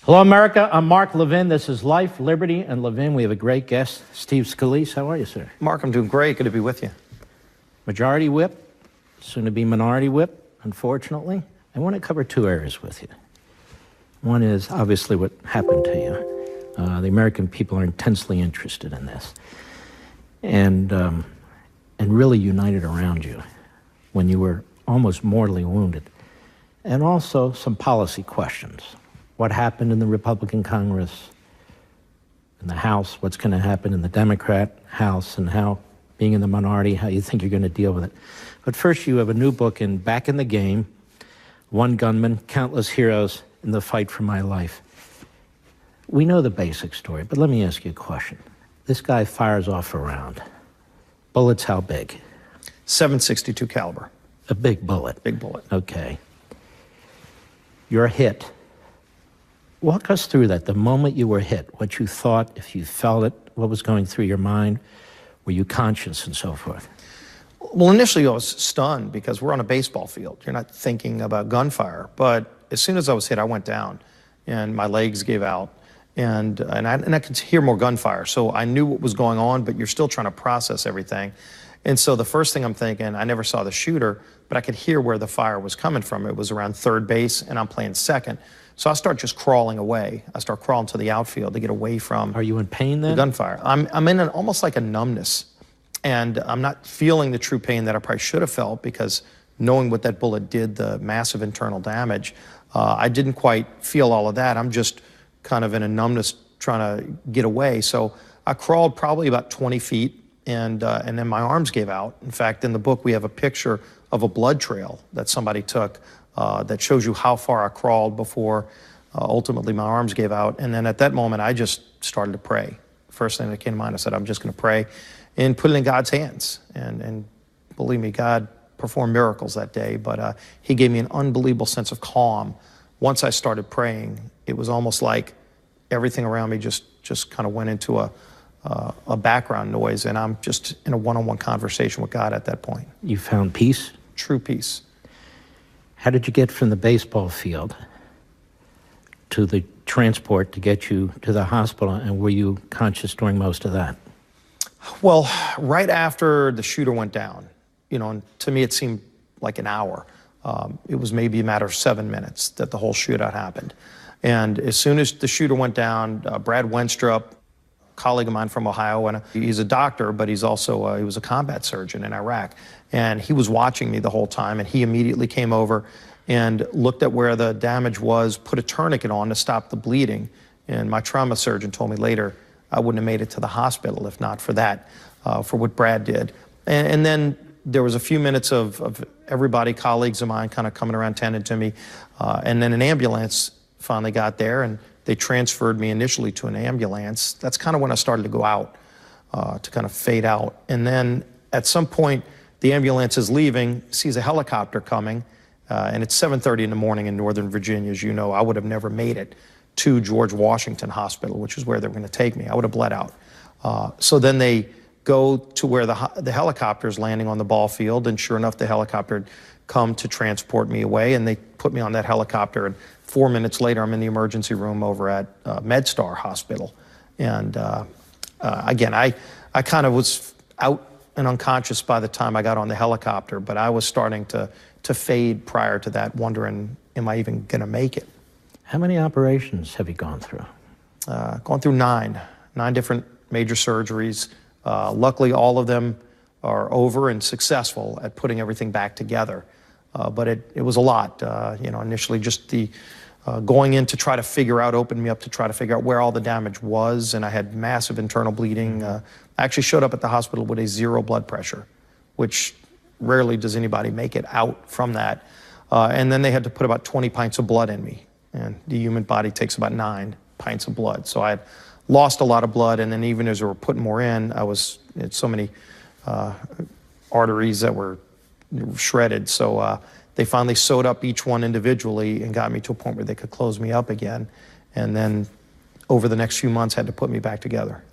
Hello, America. I'm Mark Levin. This is Life, Liberty, and Levin. We have a great guest, Steve Scalise. How are you, sir? Mark, I'm doing great. Good to be with you. Majority whip, soon to be minority whip, unfortunately. I want to cover two areas with you. One is obviously what happened to you. The American people are intensely interested in this and really united around you when you were almost mortally wounded. And also some policy questions. What happened in the Republican Congress, in the House, what's going to happen in the Democrat House, and how, being in the minority, how you think you're going to deal with it. But first, you have a new book in Back in the Game, One Gunman, Countless Heroes in the Fight for My Life. We know the basic story, but let me ask you a question. This guy fires off a round. Bullets how big? .762 caliber. A big bullet. Big bullet. Okay. You're hit. Walk us through that, the moment you were hit, what you thought, if you felt it, what was going through your mind, were you conscious and so forth? Well, initially I was stunned because we're on a baseball field. You're not thinking about gunfire. But as soon as I was hit, I went down and my legs gave out and I could hear more gunfire. So I knew what was going on, but you're still trying to process everything. And so the first thing I'm thinking, I never saw the shooter, but I could hear where the fire was coming from. It was around third base and I'm playing second. So I start just crawling away. I start crawling to the outfield to get away from. Are you in pain then? The gunfire. I'm in almost like a numbness, and I'm not feeling the true pain that I probably should have felt because knowing what that bullet did, the massive internal damage, I didn't quite feel all of that. I'm just kind of in a numbness trying to get away. So I crawled probably about 20 feet, and then my arms gave out. In fact, in the book, we have a picture of a blood trail that somebody took that shows you how far I crawled before ultimately my arms gave out. And then at that moment, I just started to pray. First thing that came to mind, I said, I'm just going to pray and put it in God's hands. And believe me, God performed miracles that day, but he gave me an unbelievable sense of calm. Once I started praying, it was almost like everything around me just kind of went into a background noise, and I'm just in a one-on-one conversation with God at that point. You found peace? True peace. How did you get from the baseball field to the transport to get you to the hospital, and were you conscious during most of that? Well, right after the shooter went down, and to me it seemed like an hour. It was maybe a matter of 7 minutes that the whole shootout happened. And as soon as the shooter went down, Brad Wenstrup, a colleague of mine from Ohio, and he's a doctor, but he's also he was a combat surgeon in Iraq. And he was watching me the whole time, and he immediately came over and looked at where the damage was, put a tourniquet on to stop the bleeding. And my trauma surgeon told me later I wouldn't have made it to the hospital if not for that, for what Brad did. And then there was a few minutes of everybody, colleagues of mine, kind of coming around tending to me. And then an ambulance finally got there, and they transferred me initially to an ambulance. That's kind of when I started to go out, to kind of fade out. And then at some point, the ambulance is leaving, sees a helicopter coming, and it's 7:30 in the morning in Northern Virginia. As you know, I would have never made it to George Washington Hospital, which is where they were going to take me. I would have bled out. So then they go to where the helicopter is landing on the ball field, and sure enough, the helicopter had come to transport me away, and they put me on that helicopter, and 4 minutes later, I'm in the emergency room over at MedStar Hospital. And again, I kind of was out and unconscious by the time I got on the helicopter, but I was starting to fade prior to that, wondering, am I even going to make it? How many operations have you gone through? Gone through nine different major surgeries. Luckily, all of them are over and successful at putting everything back together. But it was a lot. Initially just the going in to try to figure out, opened me up to try to figure out where all the damage was, and I had massive internal bleeding. I actually showed up at the hospital with a 0 blood pressure, which rarely does anybody make it out from that. And then they had to put about 20 pints of blood in me, and the human body takes about 9 pints of blood. So I had lost a lot of blood, and then even as they were putting more in, I had so many arteries that were shredded. So they finally sewed up each one individually and got me to a point where they could close me up again. And then over the next few months had to put me back together.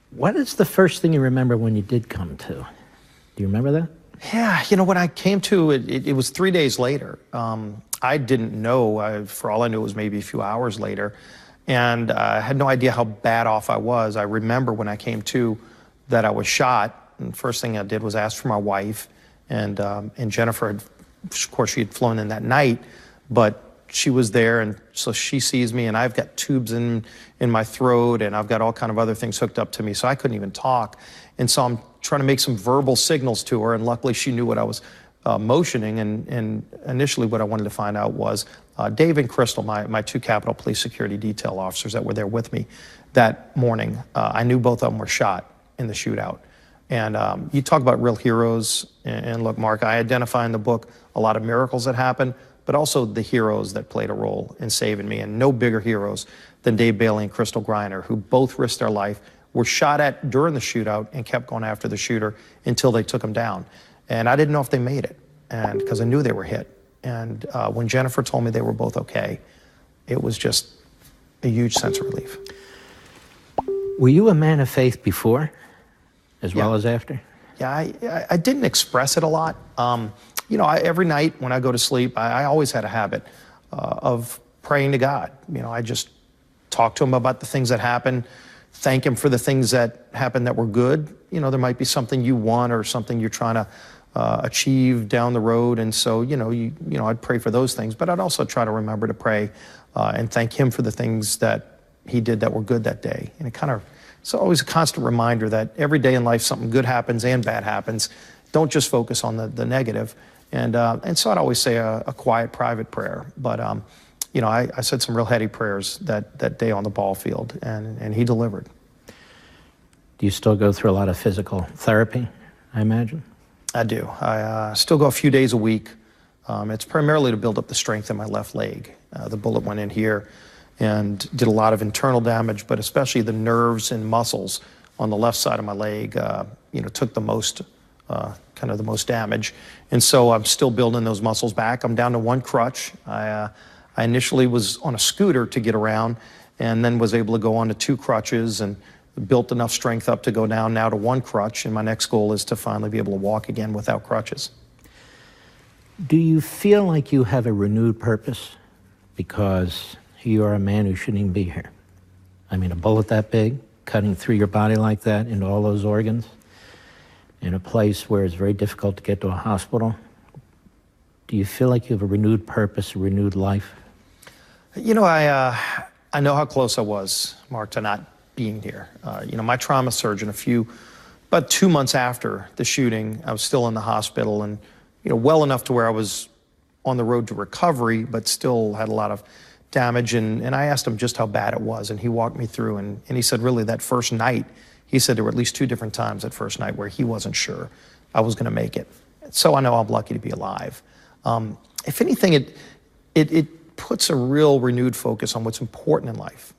What is the first thing you remember when you did come to? Do you remember that? Yeah, when I came to it, it was 3 days later. I didn't know. For all I knew, it was maybe a few hours later. And I had no idea how bad off I was. I remember when I came to that I was shot. And the first thing I did was ask for my wife. And Jennifer, of course, she had flown in that night, but she was there. And so she sees me, and I've got tubes in my throat, and I've got all kind of other things hooked up to me. So I couldn't even talk. And so I'm trying to make some verbal signals to her, and luckily she knew what I was motioning. And initially what I wanted to find out was Dave and Crystal, my two Capitol Police Security Detail officers that were there with me that morning, I knew both of them were shot in the shootout. And you talk about real heroes, and look, Mark, I identify in the book a lot of miracles that happened, but also the heroes that played a role in saving me, and no bigger heroes than Dave Bailey and Crystal Griner, who both risked their life, were shot at during the shootout, and kept going after the shooter until they took him down. And I didn't know if they made it, and because I knew they were hit. And when Jennifer told me they were both okay, it was just a huge sense of relief. Were you a man of faith before, as well as after? Yeah, I didn't express it a lot. Every night when I go to sleep, I always had a habit of praying to God. I just talk to him about the things that happened, thank him for the things that happened that were good. There might be something you want or something you're trying to achieve down the road. And so, I'd pray for those things, but I'd also try to remember to pray and thank him for the things that he did that were good that day. And it's always a constant reminder that every day in life something good happens and bad happens. Don't just focus on the negative. And so I'd always say a quiet, private prayer. But, I said some real heady prayers that day on the ball field, and he delivered. Do you still go through a lot of physical therapy, I imagine? I do. I still go a few days a week. It's primarily to build up the strength in my left leg. The bullet went in here and did a lot of internal damage, but especially the nerves and muscles on the left side of my leg, took the most damage. And so I'm still building those muscles back. I'm down to one crutch. I initially was on a scooter to get around, and then was able to go on to two crutches and built enough strength up to go down now to one crutch. And my next goal is to finally be able to walk again without crutches. Do you feel like you have a renewed purpose because you are a man who shouldn't even be here? I mean, a bullet that big, cutting through your body like that into all those organs, in a place where it's very difficult to get to a hospital. Do you feel like you have a renewed purpose, a renewed life? I know how close I was, Mark, to not being here. My trauma surgeon, about 2 months after the shooting, I was still in the hospital, and well enough to where I was on the road to recovery, but still had a lot of damage. And I asked him just how bad it was, and he walked me through, and he said really that first night, he said there were at least 2 different times that first night where he wasn't sure I was going to make it. So I know I'm lucky to be alive. If anything, it puts a real renewed focus on what's important in life.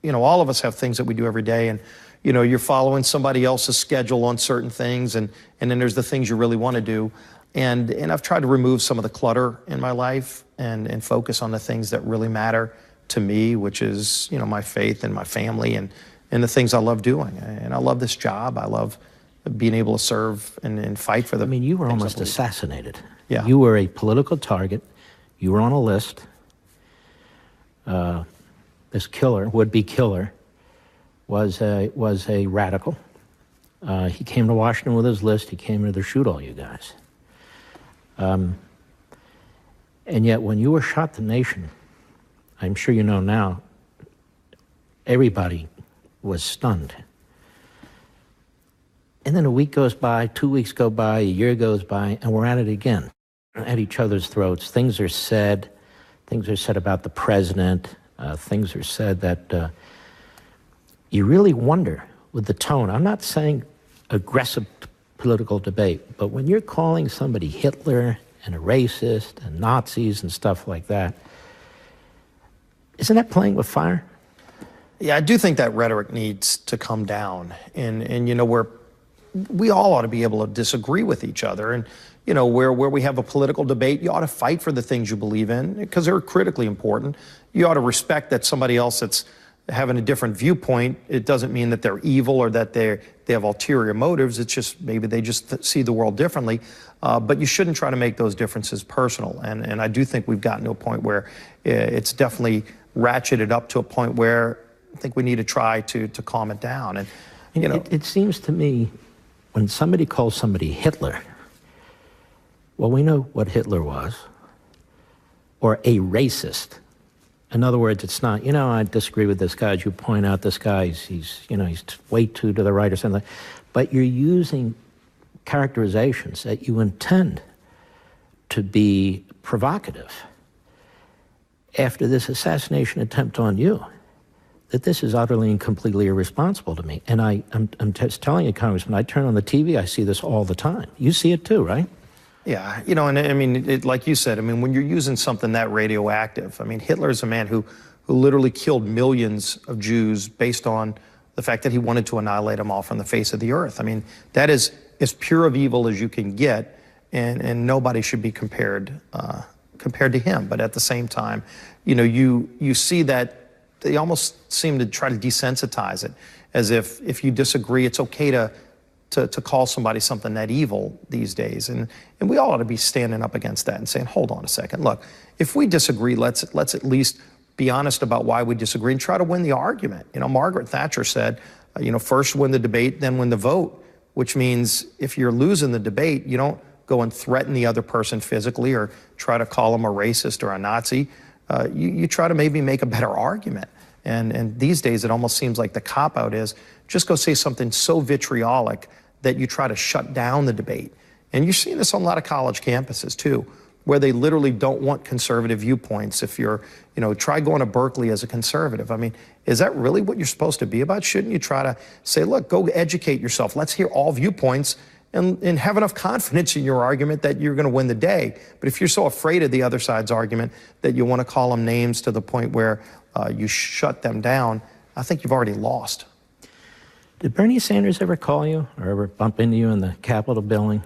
All of us have things that we do every day, and you're following somebody else's schedule on certain things, and then there's the things you really want to do. And I've tried to remove some of the clutter in my life and focus on the things that really matter to me, which is, my faith and my family and the things I love doing. And I love this job. I love being able to serve and fight for the... I mean, you were almost assassinated. Yeah. You were a political target. You were on a list. This killer, would-be killer, was a radical. He came to Washington with his list. He came here to shoot all you guys. And yet, when you were shot, the nation, I'm sure you know now, everybody was stunned. And then a week goes by, 2 weeks go by, a year goes by, and we're at it again, at each other's throats. Things are said about the president, things are said that you really wonder with the tone. I'm not saying aggressive political debate, but when you're calling somebody Hitler and a racist and Nazis and stuff like that, isn't that playing with fire? Yeah, I do think that rhetoric needs to come down, and where we all ought to be able to disagree with each other, and where we have a political debate, you ought to fight for the things you believe in because they're critically important. You ought to respect that somebody else that's having a different viewpoint, it doesn't mean that they're evil or that they have ulterior motives. It's just maybe they just see the world differently. But you shouldn't try to make those differences personal. And I do think we've gotten to a point where it's definitely ratcheted up to a point where I think we need to try to calm it down. And you know, it seems to me when somebody calls somebody Hitler, well, we know what Hitler was, or a racist. In other words, it's not, you know, I disagree with this guy, as you point out, this guy, he's way too to the right or something. But you're using characterizations that you intend to be provocative after this assassination attempt on you, that this is utterly and completely irresponsible to me. And I'm just telling you, Congressman, I turn on the TV, I see this all the time. You see it too, right? Yeah, you know, and I mean, like you said, I mean, when you're using something that radioactive, I mean, Hitler is a man who literally killed millions of Jews based on the fact that he wanted to annihilate them all from the face of the earth. I mean, that is as pure of evil as you can get, and nobody should be compared to him. But at the same time, you know, you see that they almost seem to try to desensitize it, as if you disagree, it's okay to call somebody something that evil these days. And we all ought to be standing up against that and saying, hold on a second, look, if we disagree, let's at least be honest about why we disagree and try to win the argument. You know, Margaret Thatcher said, you know, first win the debate, then win the vote, which means if you're losing the debate, you don't go and threaten the other person physically or try to call them a racist or a Nazi. You try to maybe make a better argument. And these days, it almost seems like the cop-out is just go say something so vitriolic that you try to shut down the debate. And you're seeing this on a lot of college campuses, too, where they literally don't want conservative viewpoints. If you're, you know, try going to Berkeley as a conservative. I mean, is that really what you're supposed to be about? Shouldn't you try to say, look, go educate yourself. Let's hear all viewpoints and have enough confidence in your argument that you're going to win the day. But if you're so afraid of the other side's argument that you want to call them names to the point where you shut them down, I think you've already lost. Did Bernie Sanders ever call you or ever bump into you in the Capitol building,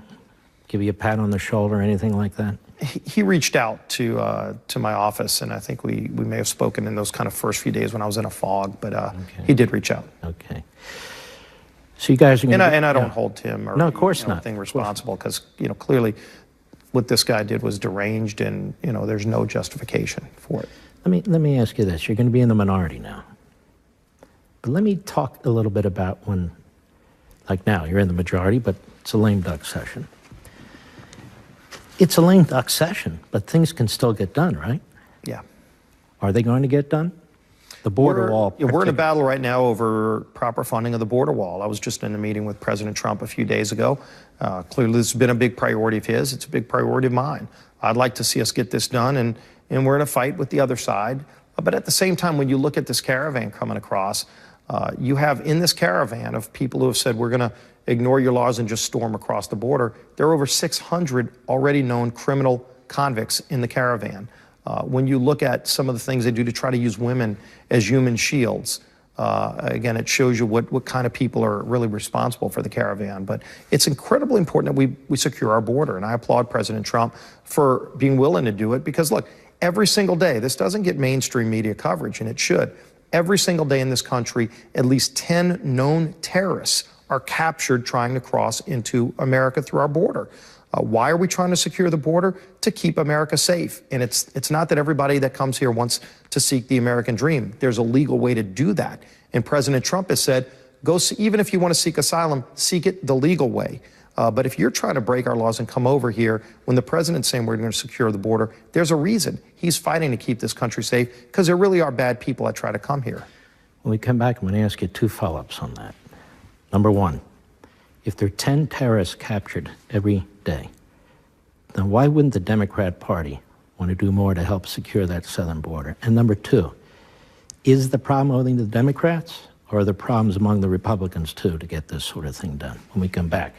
give you a pat on the shoulder or anything like that? He reached out to my office, and I think we may have spoken in those kind of first few days when I was in a fog, but okay. He did reach out. Okay. So you guys are going to... And I don't hold him or no, of course not. Anything responsible, because, you know, clearly what this guy did was deranged, and, you know, there's no justification for it. Let me ask you this. You're going to be in the minority now. But let me talk a little bit about when, like now, you're in the majority, but it's a lame duck session. It's a lame duck session, but things can still get done, right? Yeah. Are they going to get done? The border wall. We're in a battle right now over proper funding of the border wall. I was just in a meeting with President Trump a few days ago. Clearly, this has been a big priority of his. It's a big priority of mine. I'd like to see us get this done, and we're in a fight with the other side. But at the same time, when you look at this caravan coming across, you have in this caravan of people who have said, we're going to ignore your laws and just storm across the border. There are over 600 already known criminal convicts in the caravan. When you look at some of the things they do to try to use women as human shields, again, it shows you what kind of people are really responsible for the caravan. But it's incredibly important that we secure our border. And I applaud President Trump for being willing to do it because, look, every single day, this doesn't get mainstream media coverage, and it should. Every single day in this country, at least 10 known terrorists are captured trying to cross into America through our border. Why are we trying to secure the border? To keep America safe. And it's not that everybody that comes here wants to seek the American dream. There's a legal way to do that. And President Trump has said, even if you want to seek asylum, seek it the legal way. But if you're trying to break our laws and come over here, when the president's saying we're going to secure the border, there's a reason. He's fighting to keep this country safe because there really are bad people that try to come here. When we come back, I'm going to ask you two follow-ups on that. Number one, if there are 10 terrorists captured every day, then why wouldn't the Democrat Party want to do more to help secure that southern border? And number two, is the problem only the Democrats, or are there problems among the Republicans, too, to get this sort of thing done when we come back?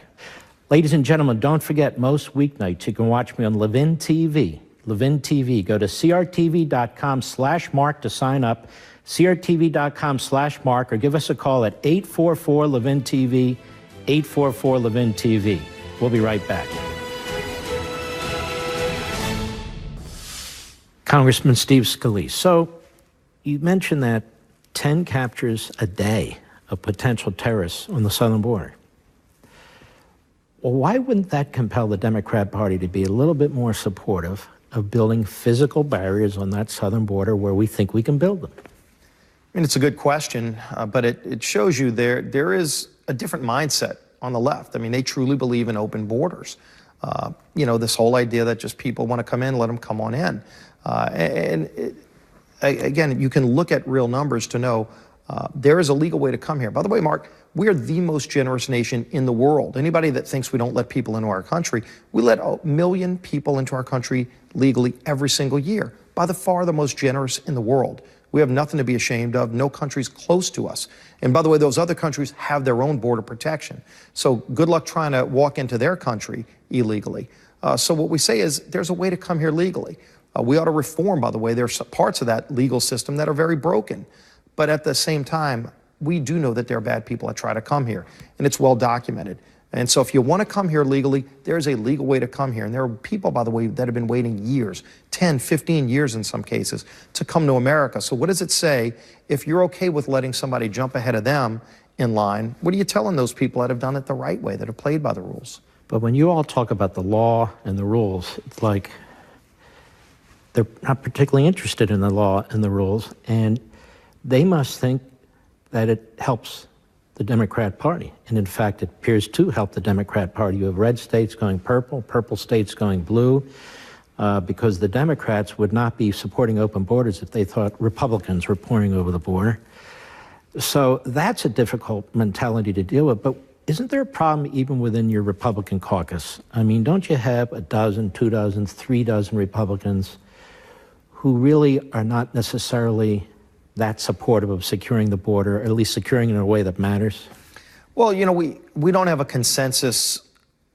Ladies and gentlemen, don't forget, most weeknights you can watch me on Levin TV. Levin TV. Go to crtv.com/Mark to sign up, crtv.com/Mark, or give us a call at 844-LEVIN-TV, 844-LEVIN-TV. We'll be right back. Congressman Steve Scalise. So you mentioned that 10 captures a day of potential terrorists on the southern border. Well, why wouldn't that compel the Democrat Party to be a little bit more supportive of building physical barriers on that southern border where we think we can build them? I mean, it's a good question, but it shows you there is a different mindset on the left. I mean, they truly believe in open borders. This whole idea that just people want to come in, let them come on in. Again, you can look at real numbers to know there is a legal way to come here. By the way, Mark, we are the most generous nation in the world. Anybody that thinks we don't let people into our country, we let 1 million people into our country legally every single year. By far the most generous in the world. We have nothing to be ashamed of. No country's close to us. And by the way, those other countries have their own border protection. So good luck trying to walk into their country illegally. So what we say is there's a way to come here legally. We ought to reform, by the way. There's parts of that legal system that are very broken. But at the same time, we do know that there are bad people that try to come here, and it's well documented. And so if you want to come here legally, there's a legal way to come here. And there are people, by the way, that have been waiting years, 10, 15 years in some cases, to come to America. So what does it say if you're okay with letting somebody jump ahead of them in line? What are you telling those people that have done it the right way, that have played by the rules? But when you all talk about the law and the rules, it's like they're not particularly interested in the law and the rules, and they must think that it helps the Democrat Party. And in fact, it appears to help the Democrat Party. You have red states going purple, purple states going blue, because the Democrats would not be supporting open borders if they thought Republicans were pouring over the border. So that's a difficult mentality to deal with. But isn't there a problem even within your Republican caucus? I mean, don't you have a dozen, 2 dozen, 3 dozen Republicans who really are not necessarily that supportive of securing the border, or at least securing it in a way that matters? Well, we don't have a consensus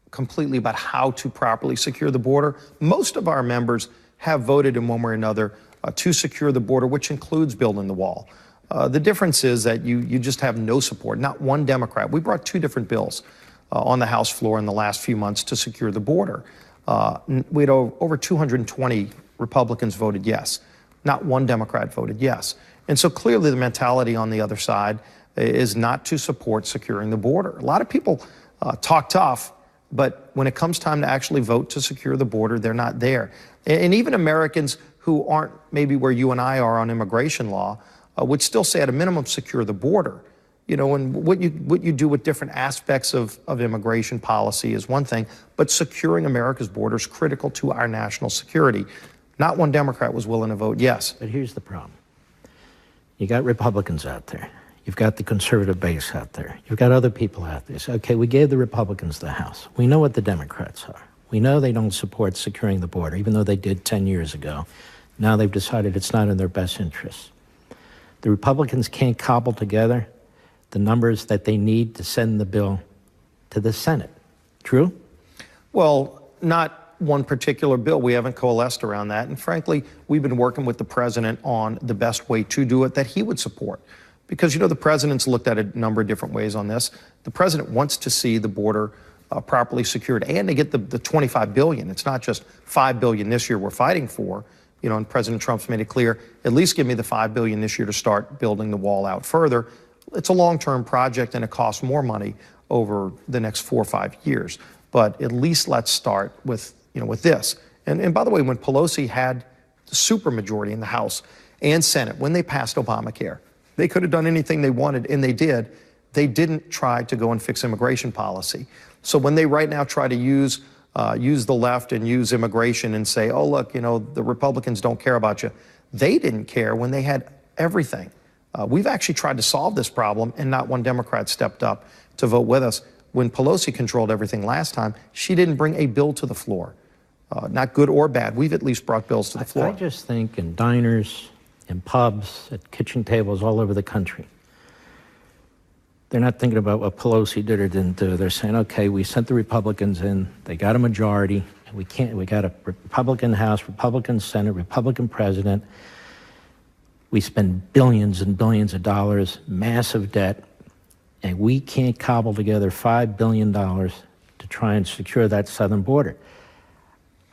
completely about how to properly secure the border. Most of our members have voted in one way or another to secure the border, which includes building the wall. The difference is that you just have no support, not one Democrat. We brought 2 different bills on the House floor in the last few months to secure the border. We had over 220 Republicans voted yes. Not one Democrat voted yes. And so clearly the mentality on the other side is not to support securing the border. A lot of people talk tough, but when it comes time to actually vote to secure the border, they're not there. And even Americans who aren't maybe where you and I are on immigration law would still say at a minimum secure the border. And what you do with different aspects of immigration policy is one thing, but securing America's border is critical to our national security. Not one Democrat was willing to vote yes. But here's the problem. You got Republicans out there. You've got the conservative base out there. You've got other people out there. So, okay, we gave the Republicans the House. We know what the Democrats are. We know they don't support securing the border, even though they did 10 years ago. Now they've decided it's not in their best interests. The Republicans can't cobble together the numbers that they need to send the bill to the Senate. True? Well, not one particular bill. We haven't coalesced around that. And frankly, we've been working with the president on the best way to do it that he would support. Because, the president's looked at a number of different ways on this. The president wants to see the border properly secured and to get the $25 billion. It's not just $5 billion this year we're fighting for. And President Trump's made it clear, at least give me the $5 billion this year to start building the wall out further. It's a long-term project and it costs more money over the next 4 or 5 years. But at least let's start with this. And by the way, when Pelosi had the supermajority in the House and Senate, when they passed Obamacare, they could have done anything they wanted, and they did. They didn't try to go and fix immigration policy. So when they right now try to use the left and use immigration and say, oh, look, the Republicans don't care about you, they didn't care when they had everything. We've actually tried to solve this problem, and not one Democrat stepped up to vote with us. When Pelosi controlled everything last time, she didn't bring a bill to the floor. Not good or bad. We've at least brought bills to the floor. I just think in diners, in pubs, at kitchen tables all over the country, they're not thinking about what Pelosi did or didn't do. They're saying, okay, we sent the Republicans in, they got a majority, and we got a Republican House, Republican Senate, Republican president. We spend billions and billions of dollars, massive debt, and we can't cobble together $5 billion to try and secure that southern border.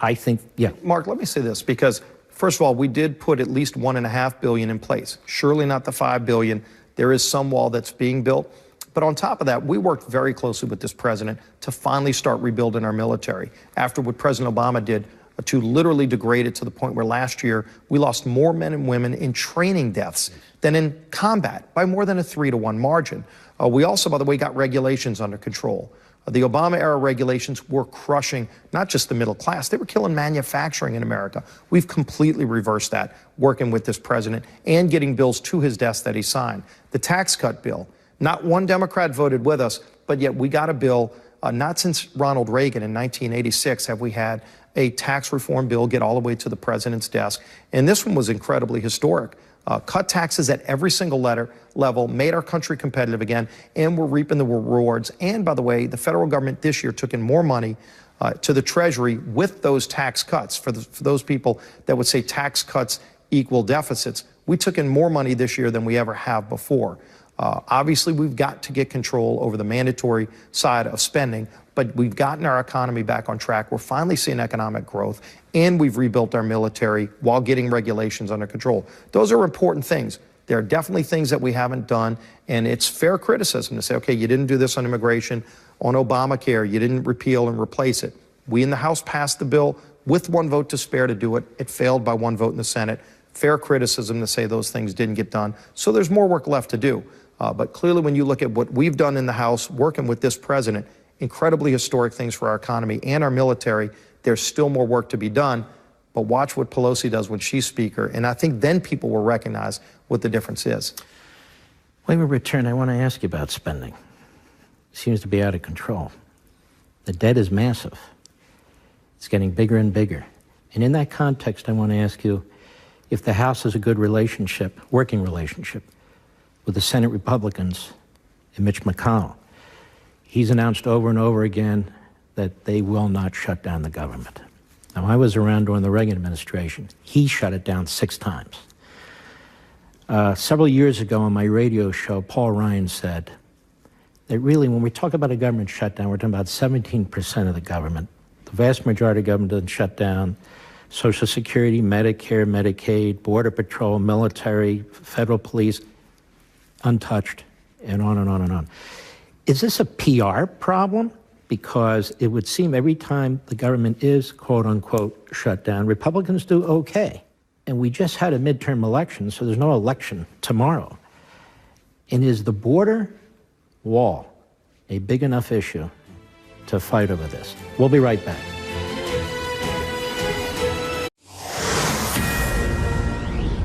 I think, yeah. Mark, let me say this, because First of all, we did put at least $1.5 billion in place. Surely not the $5 billion. There is some wall that's being built. But on top of that, we worked very closely with this president to finally start rebuilding our military after what President Obama did to literally degrade it to the point where last year we lost more men and women in training deaths than in combat by more than a 3-to-1 margin. We also, by the way, got regulations under control. The Obama-era regulations were crushing not just the middle class, they were killing manufacturing in America. We've completely reversed that, working with this president and getting bills to his desk that he signed. The tax cut bill, not one Democrat voted with us, but yet we got a bill. Not since Ronald Reagan in 1986 have we had a tax reform bill get all the way to the president's desk. And this one was incredibly historic. Cut taxes at every single level, made our country competitive again, and we're reaping the rewards. And by the way, the federal government this year took in more money to the Treasury with those tax cuts. For those people that would say tax cuts equal deficits, we took in more money this year than we ever have before. Obviously, we've got to get control over the mandatory side of spending, but we've gotten our economy back on track. We're finally seeing economic growth, and we've rebuilt our military while getting regulations under control. Those are important things. There are definitely things that we haven't done, and it's fair criticism to say, okay, you didn't do this on immigration, on Obamacare, you didn't repeal and replace it. We in the House passed the bill with 1 vote to spare to do it. It failed by 1 vote in the Senate. Fair criticism to say those things didn't get done. So there's more work left to do. But clearly, when you look at what we've done in the House, working with this president, incredibly historic things for our economy and our military, there's still more work to be done. But watch what Pelosi does when she's Speaker, and I think then people will recognize what the difference is. When we return, I want to ask you about spending. It seems to be out of control. The debt is massive. It's getting bigger and bigger. And in that context, I want to ask you if the House has a good relationship, working relationship, with the Senate Republicans and Mitch McConnell. He's announced over and over again that they will not shut down the government. Now, I was around during the Reagan administration. He shut it down 6 times. Several years ago on my radio show, Paul Ryan said that really when we talk about a government shutdown, we're talking about 17% of the government. The vast majority of government doesn't shut down. Social Security, Medicare, Medicaid, Border Patrol, military, federal police, untouched, and on and on and on. Is this a PR problem? Because it would seem every time the government is, quote unquote, shut down, Republicans do okay. And we just had a midterm election, so there's no election tomorrow. And is the border wall a big enough issue to fight over this? We'll be right back.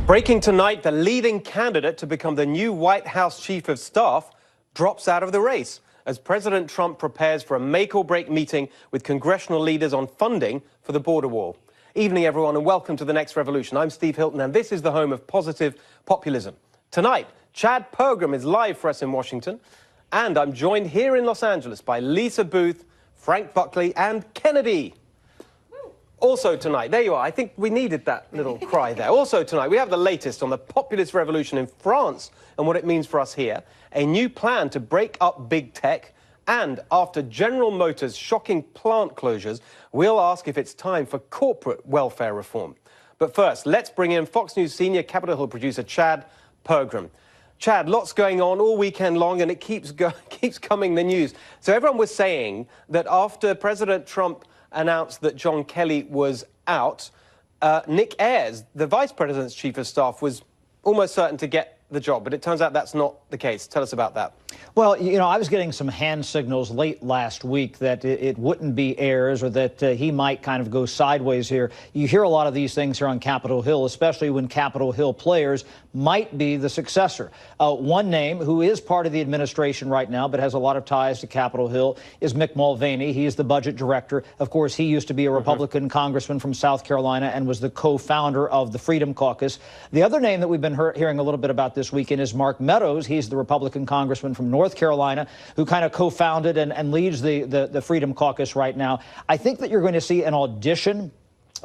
Breaking tonight, the leading candidate to become the new White House Chief of Staff drops out of the race as President Trump prepares for a make-or-break meeting with congressional leaders on funding for the border wall. Evening, everyone, and welcome to The Next Revolution. I'm Steve Hilton, and this is the home of positive populism. Tonight, Chad Pergram is live for us in Washington, and I'm joined here in Los Angeles by Lisa Booth, Frank Buckley, and Kennedy. Also tonight, there you are. I think we needed that little cry there. Also tonight, we have the latest on the populist revolution in France and what it means for us here, a new plan to break up big tech, and after General Motors' shocking plant closures, we'll ask if it's time for corporate welfare reform. But first, let's bring in Fox News senior Capitol Hill producer Chad Pergram. Chad, lots going on all weekend long, and it keeps coming the news. So everyone was saying that after President Trump announced that John Kelly was out, Nick Ayers, the vice president's chief of staff, was almost certain to get the job, but it turns out that's not the case. Tell us about that. Well, you know, I was getting some hand signals late last week that it wouldn't be Ayers, or that he might kind of go sideways here. You hear a lot of these things here on Capitol Hill, especially when Capitol Hill players might be the successor. One name who is part of the administration right now but has a lot of ties to Capitol Hill is Mick Mulvaney. He is the budget director. Of course, he used to be a Republican congressman from South Carolina and was the co-founder of the Freedom Caucus. The other name that we've been hearing a little bit about this weekend is Mark Meadows. He's the Republican congressman from North Carolina who kind of co-founded and leads the Freedom Caucus right now. I think that you're going to see an audition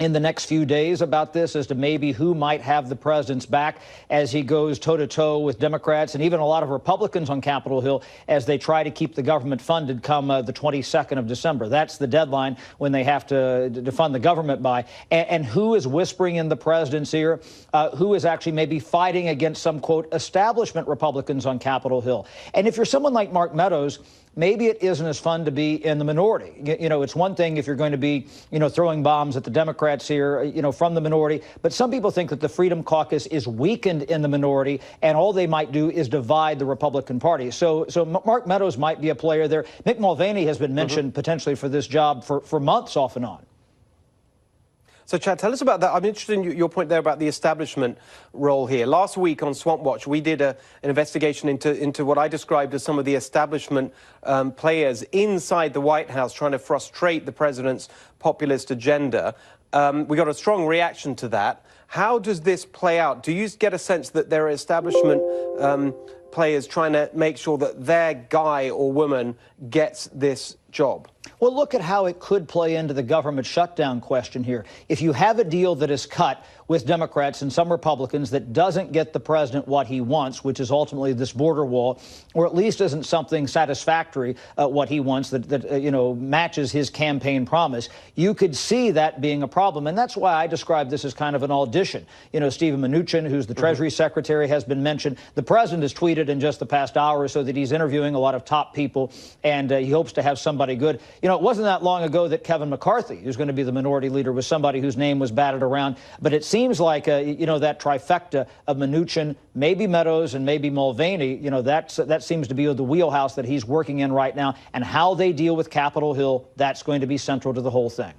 in the next few days about this as to maybe who might have the president's back as he goes toe-to-toe with Democrats and even a lot of Republicans on Capitol Hill as they try to keep the government funded come the 22nd of December. That's the deadline when they have to fund the government by. And who is whispering in the president's ear? Who is actually maybe fighting against some, quote, establishment Republicans on Capitol Hill? And if you're someone like Mark Meadows, maybe it isn't as fun to be in the minority. You know, it's one thing if you're going to be, throwing bombs at the Democrats here, from the minority. But some people think that the Freedom Caucus is weakened in the minority, and all they might do is divide the Republican Party. So Mark Meadows might be a player there. Mick Mulvaney has been mentioned potentially for this job for months off and on. So, Chad, tell us about that. I'm interested in your point there about the establishment role here. Last week on Swamp Watch, we did an investigation into what I described as some of the establishment players inside the White House trying to frustrate the president's populist agenda. We got a strong reaction to that. How does this play out? Do you get a sense that there are establishment players trying to make sure that their guy or woman gets this job? Well, look at how it could play into the government shutdown question here. If you have a deal that is cut with Democrats and some Republicans that doesn't get the president what he wants, which is ultimately this border wall, or at least isn't something satisfactory what he wants that matches his campaign promise, you could see that being a problem. And that's why I describe this as kind of an audition. Stephen Mnuchin, who's the Treasury Secretary, has been mentioned. The president has tweeted in just the past hour or so that he's interviewing a lot of top people, and he hopes to have somebody good. It wasn't that long ago that Kevin McCarthy, who's going to be the minority leader, was somebody whose name was batted around. But it seems like, that trifecta of Mnuchin, maybe Meadows, and maybe Mulvaney, that seems to be the wheelhouse that he's working in right now. And how they deal with Capitol Hill, that's going to be central to the whole thing.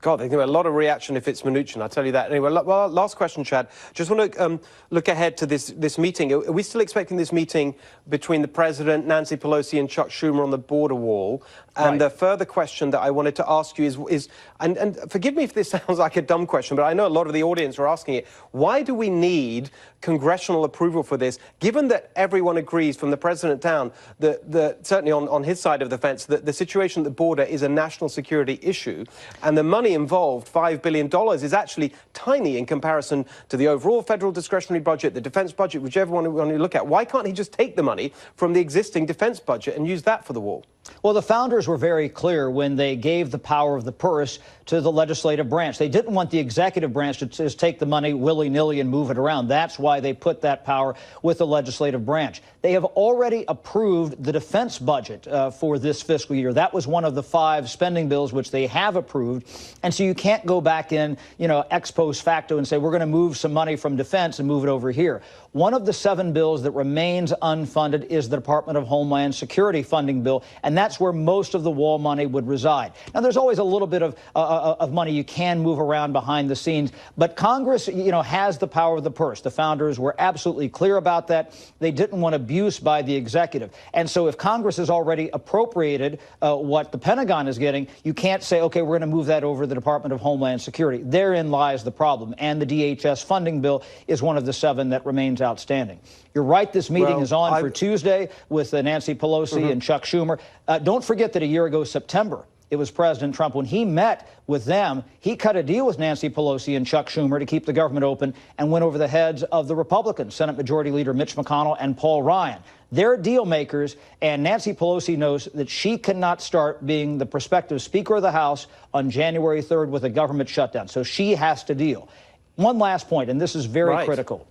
God, there's going to be a lot of reaction if it's Mnuchin, I'll tell you that. Anyway, well, last question, Chad. Just want to look ahead to this meeting. Are we still expecting this meeting between the president, Nancy Pelosi, and Chuck Schumer on the border wall? And the further question that I wanted to ask you is and forgive me if this sounds like a dumb question, but I know a lot of the audience are asking it. Why do we need congressional approval for this, given that everyone agrees from the president down that certainly on his side of the fence, that the situation at the border is a national security issue, and the money involved, $5 billion, is actually tiny in comparison to the overall federal discretionary budget, the defense budget, whichever one you look at. Why can't he just take the money from the existing defense budget and use that for the wall? Well, the founders were very clear when they gave the power of the purse to the legislative branch. They didn't want the executive branch to just take the money willy-nilly and move it around. That's why they put that power with the legislative branch. They have already approved the defense budget for this fiscal year. That was one of the 5 spending bills which they have approved. And so you can't go back in, ex post facto and say, we're going to move some money from defense and move it over here. One of the 7 bills that remains unfunded is the Department of Homeland Security funding bill, and that's where most of the wall money would reside. Now, there's always a little bit of money you can move around behind the scenes, but Congress, has the power of the purse. The founders were absolutely clear about that. They didn't want abuse by the executive. And so if Congress has already appropriated what the Pentagon is getting, you can't say, okay, we're going to move that over to the Department of Homeland Security. Therein lies the problem. And the DHS funding bill is one of the 7 that remains outstanding. You're right, this meeting is on for Tuesday with Nancy Pelosi and Chuck Schumer. Don't forget that a year ago, September, it was President Trump. When he met with them, he cut a deal with Nancy Pelosi and Chuck Schumer to keep the government open and went over the heads of the Republicans, Senate Majority Leader Mitch McConnell and Paul Ryan. They're deal makers, and Nancy Pelosi knows that she cannot start being the prospective Speaker of the House on January 3rd with a government shutdown. So she has to deal. One last point, and this is very critical.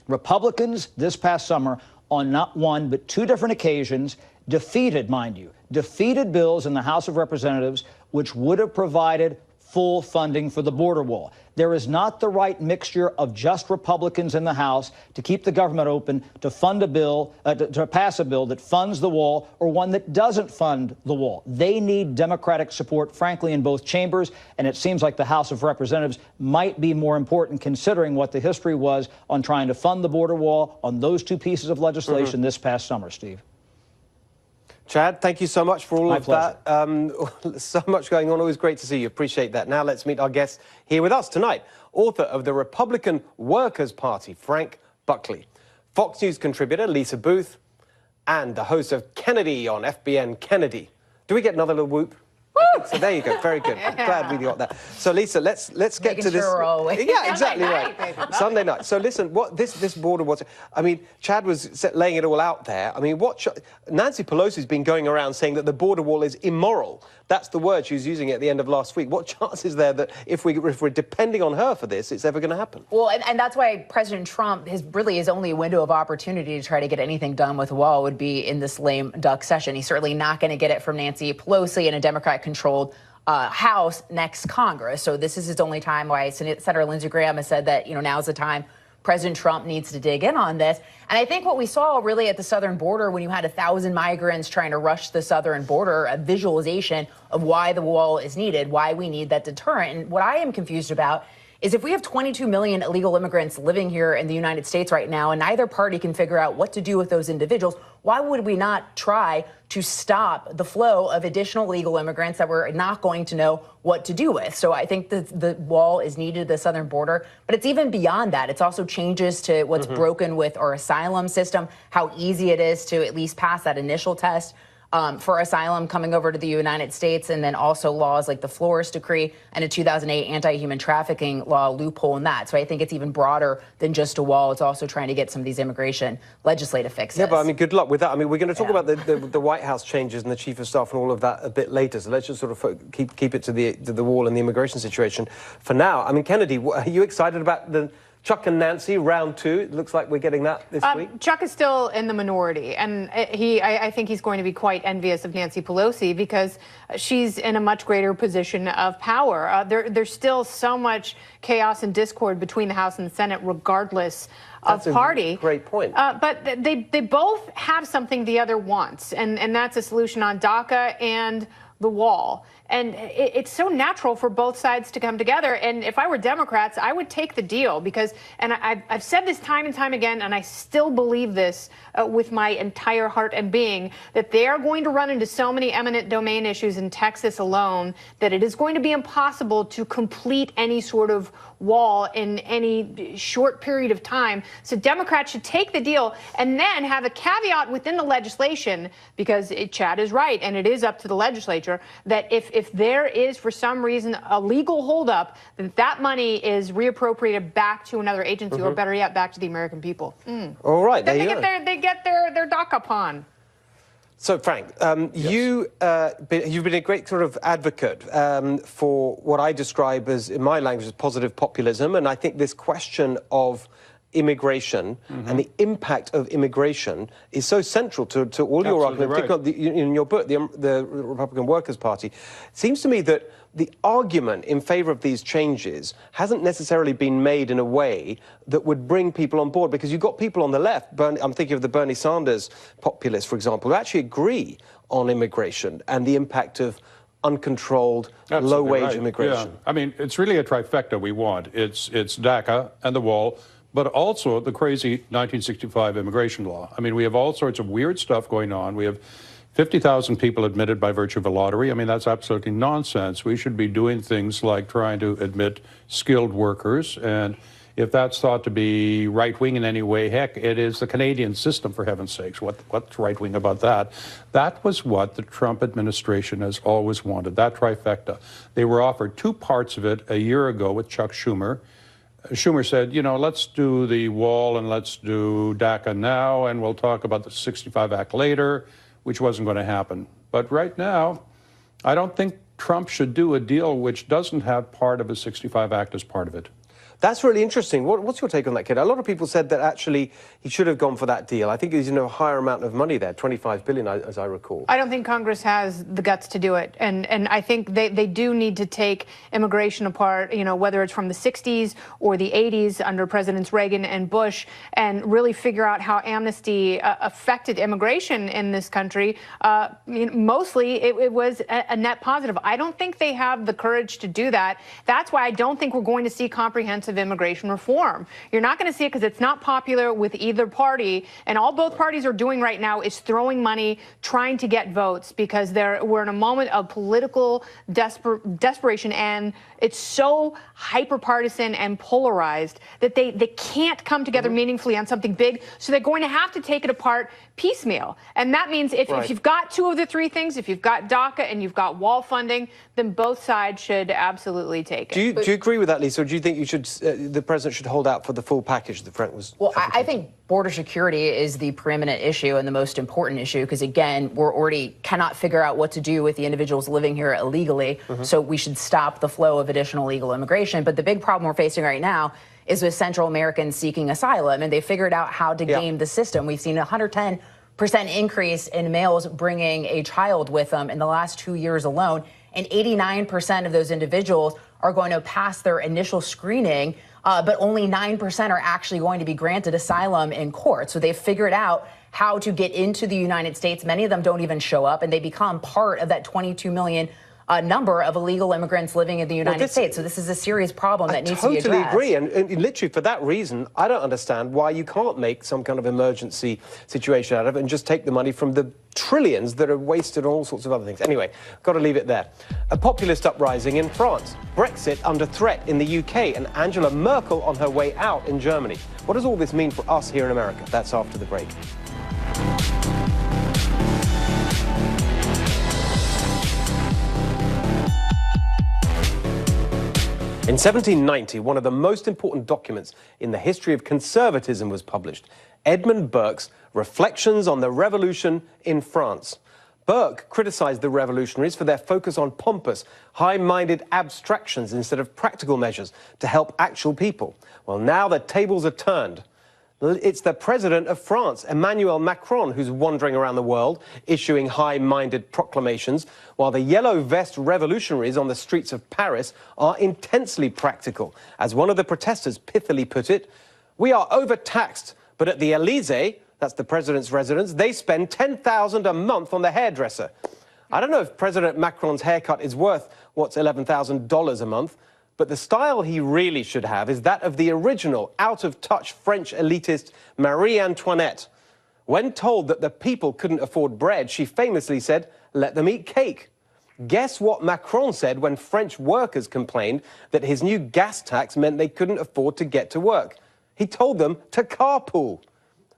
Republicans this past summer, on not one but 2 different occasions, defeated bills in the House of Representatives which would have provided full funding for the border wall. There is not the right mixture of just Republicans in the House to keep the government open, to fund a bill, to pass a bill that funds the wall, or one that doesn't fund the wall. They need Democratic support, frankly, in both chambers, and it seems like the House of Representatives might be more important considering what the history was on trying to fund the border wall on those 2 pieces of legislation this past summer, Steve. Chad, thank you so much for all of pleasure. that. So much going on. Always great to see you. Appreciate that. Now let's meet our guest here with us tonight, author of the Republican Workers' Party, Frank Buckley, Fox News contributor Lisa Booth, and the host of Kennedy on FBN Kennedy. Do we get another little whoop? So there you go. Very good. Glad we got that. So Lisa, let's get to this. Sure we're all awake. Yeah, exactly Sunday right. night. Sunday night. So listen, what this border was. I mean, Chad was laying it all out there. I mean, Nancy Pelosi's been going around saying that the border wall is immoral. That's the word she was using at the end of last week. What chance is there that if we're depending on her for this, it's ever going to happen? Well, and that's why President Trump, his only window of opportunity to try to get anything done with the wall would be in this lame duck session. He's certainly not going to get it from Nancy Pelosi in a Democrat-controlled House next Congress. So this is his only time. Why Senator Lindsey Graham has said that, now's the time President Trump needs to dig in on this. And I think what we saw really at the southern border when you had 1,000 migrants trying to rush the southern border, a visualization of why the wall is needed, why we need that deterrent. And what I am confused about is if we have 22 million illegal immigrants living here in the United States right now, and neither party can figure out what to do with those individuals, why would we not try to stop the flow of additional illegal immigrants that we're not going to know what to do with? So I think the wall is needed at the southern border, but it's even beyond that. It's also changes to what's broken with our asylum system, how easy it is to at least pass that initial test for asylum coming over to the United States, and then also laws like the Flores Decree and a 2008 anti-human trafficking law loophole in that. So I think it's even broader than just a wall. It's also trying to get some of these immigration legislative fixes. Yeah, but I mean, good luck with that. I mean, we're going to talk about the White House changes and the chief of staff and all of that a bit later. So let's just sort of keep it to the wall and the immigration situation for now. I mean, Kennedy, are you excited about the Chuck and Nancy, round 2? It looks like we're getting that this week. Chuck is still in the minority, and I think he's going to be quite envious of Nancy Pelosi because she's in a much greater position of power. There's still so much chaos and discord between the House and the Senate, regardless of party. Great point. But they both have something the other wants, and that's a solution on DACA and the wall. And it's so natural for both sides to come together. And if I were Democrats, I would take the deal because, and I've said this time and time again, and I still believe this with my entire heart and being, that they are going to run into so many eminent domain issues in Texas alone that it is going to be impossible to complete any sort of wall in any short period of time. So Democrats should take the deal and then have a caveat within the legislation, because Chad is right, and it is up to the legislature, that if there is, for some reason, a legal holdup, that money is reappropriated back to another agency, or better yet, back to the American people. All right, Then they get their DACA pawn. So, Frank, you've been a great sort of advocate for what I describe as, in my language, as positive populism. And I think this question of immigration and the impact of immigration is so central to all your arguments, particularly in your book, the Republican Workers' Party. It seems to me that the argument in favor of these changes hasn't necessarily been made in a way that would bring people on board, because you've got people on the left, I'm thinking of the Bernie Sanders populists, for example, who actually agree on immigration and the impact of uncontrolled, low-wage immigration. Yeah. I mean, it's really a trifecta we want. It's DACA and the wall, but also the crazy 1965 immigration law. I mean, we have all sorts of weird stuff going on. We have 50,000 people admitted by virtue of a lottery. I mean, that's absolutely nonsense. We should be doing things like trying to admit skilled workers. And if that's thought to be right-wing in any way, heck, it is the Canadian system, for heaven's sakes. What's right-wing about that? That was what the Trump administration has always wanted, that trifecta. They were offered 2 parts of it a year ago with Chuck Schumer. Schumer said, let's do the wall and let's do DACA now, and we'll talk about the 65 Act later, which wasn't going to happen. But right now, I don't think Trump should do a deal which doesn't have part of the 65 Act as part of it. That's really interesting. What's your take on that, kid? A lot of people said that actually he should have gone for that deal. I think he's a higher amount of money there, $25 billion, as I recall. I don't think Congress has the guts to do it. And I think they do need to take immigration apart, whether it's from the 60s or the 80s under Presidents Reagan and Bush, and really figure out how amnesty affected immigration in this country. Mostly it was a net positive. I don't think they have the courage to do that. That's why I don't think we're going to see comprehensive massive immigration reform. You're not going to see it because it's not popular with either party. And all both parties are doing right now is throwing money, trying to get votes, because we're in a moment of political desperation. And it's so hyper-partisan and polarized that they can't come together meaningfully on something big. So they're going to have to take it apart piecemeal. And that means if you've got two of the three things, if you've got DACA and you've got wall funding, then both sides should absolutely take it. Do you agree with that, Lisa, or do you think the president should hold out for the full package that Frank was... Well, I think border security is the preeminent issue and the most important issue, because, again, we're already cannot figure out what to do with the individuals living here illegally. So we should stop the flow of additional illegal immigration. But the big problem we're facing right now is with Central Americans seeking asylum, and they figured out how to game the system. We've seen 110% increase in males bringing a child with them in the last 2 years alone, and 89% of those individuals are going to pass their initial screening, but only 9% are actually going to be granted asylum in court. So they've figured out how to get into the United States. Many of them don't even show up, and they become part of that 22 million number of illegal immigrants living in the United States. So this is a serious problem that needs to be addressed. I totally agree. And literally for that reason, I don't understand why you can't make some kind of emergency situation out of it and just take the money from the trillions that are wasted on all sorts of other things. Anyway, got to leave it there. A populist uprising in France, Brexit under threat in the UK, and Angela Merkel on her way out in Germany. What does all this mean for us here in America? That's after the break. In 1790, one of the most important documents in the history of conservatism was published, Edmund Burke's Reflections on the Revolution in France. Burke criticized the revolutionaries for their focus on pompous, high-minded abstractions instead of practical measures to help actual people. Well, now the tables are turned. It's the president of France, Emmanuel Macron, who's wandering around the world, issuing high-minded proclamations, while the yellow vest revolutionaries on the streets of Paris are intensely practical. As one of the protesters pithily put it, "We are overtaxed, but at the Élysée," that's the president's residence, "they spend $10,000 a month on the hairdresser." I don't know if President Macron's haircut is worth, what's $11,000 a month, but the style he really should have is that of the original, out-of-touch French elitist Marie Antoinette. When told that the people couldn't afford bread, she famously said, "Let them eat cake." Guess what Macron said when French workers complained that his new gas tax meant they couldn't afford to get to work? He told them to carpool.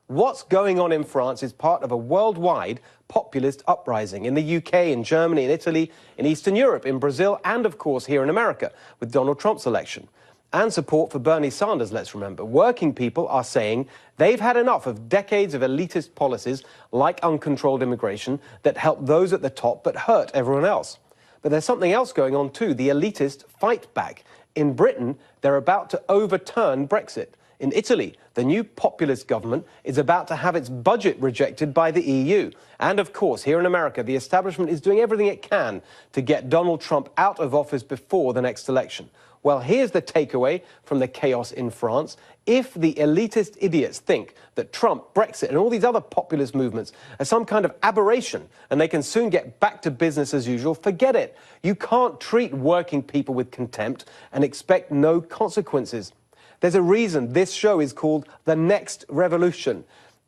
What's going on in France is part of a worldwide populist uprising in the UK, in Germany, in Italy, in Eastern Europe, in Brazil, and of course here in America with Donald Trump's election. And support for Bernie Sanders, let's remember. Working people are saying they've had enough of decades of elitist policies like uncontrolled immigration that help those at the top but hurt everyone else. But there's something else going on too, the elitist fight back. In Britain, they're about to overturn Brexit. In Italy, the new populist government is about to have its budget rejected by the EU. And of course, here in America, the establishment is doing everything it can to get Donald Trump out of office before the next election. Well, here's the takeaway from the chaos in France. If the elitist idiots think that Trump, Brexit, and all these other populist movements are some kind of aberration and they can soon get back to business as usual, forget it. You can't treat working people with contempt and expect no consequences. There's a reason this show is called The Next Revolution.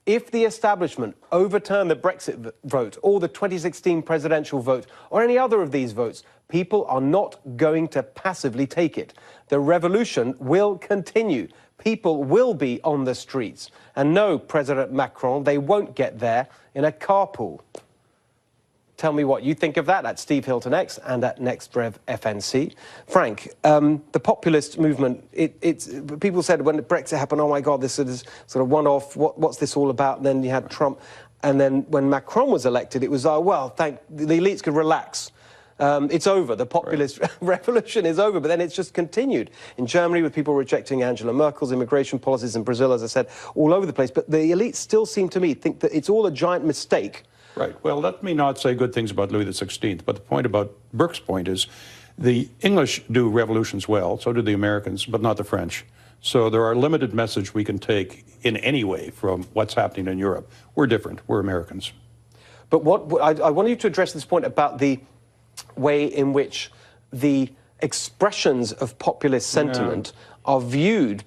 If the establishment overturn the Brexit vote or the 2016 presidential vote or any other of these votes, people are not going to passively take it. The revolution will continue. People will be on the streets. And no, President Macron, they won't get there in a carpool. Tell me what you think of that at Steve Hilton X and at NextRevFNC. Frank, the populist movement, people said when Brexit happened, oh my God, this is sort of one-off, what's this all about? And then you had Trump. And then when Macron was elected, it was, well, the elites could relax. It's over. The populist revolution is over. But then it's just continued in Germany with people rejecting Angela Merkel's immigration policies, in Brazil, as I said, all over the place. But the elites still seem to me think that it's all a giant mistake. Right. Well, let me not say good things about Louis XVI, but the point about Burke's point is the English do revolutions well, so do the Americans, but not the French. So there are limited messages we can take in any way from what's happening in Europe. We're different. We're Americans. But I want you to address this point about the way in which the expressions of populist sentiment are viewed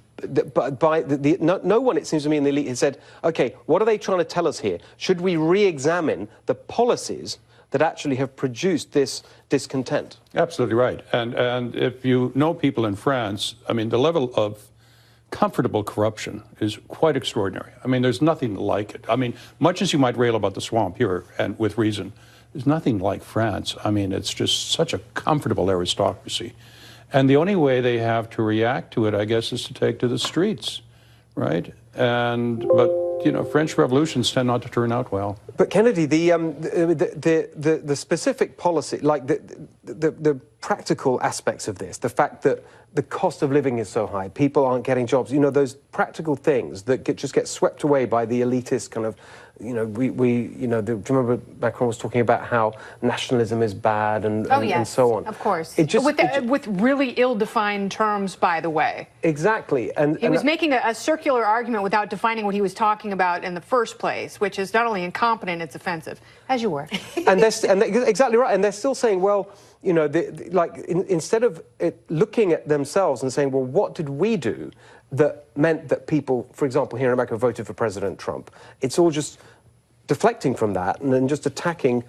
by no one, it seems to me, in the elite has said, okay, what are they trying to tell us here? Should we re-examine the policies that actually have produced this discontent? Absolutely right. And if you know people in France, I mean, the level of comfortable corruption is quite extraordinary. I mean, there's nothing like it. I mean, much as you might rail about the swamp here, and with reason, there's nothing like France. I mean, it's just such a comfortable aristocracy. And the only way they have to react to it, I guess, is to take to the streets, right? But you know, French revolutions tend not to turn out well. But Kennedy, the specific policy, like the practical aspects of this, the fact that the cost of living is so high, people aren't getting jobs, you know, those practical things that just get swept away by the elitist kind of, you know, do you remember Macron was talking about how nationalism is bad and so on? Of course. With really ill-defined terms, by the way. Exactly. He was making a circular argument without defining what he was talking about in the first place, which is not only incompetent, it's offensive, as you were. Exactly right. And they're still saying, well, you know, instead of looking at themselves and saying, well, what did we do that meant that people, for example, here in America, voted for President Trump? It's all just deflecting from that and then just attacking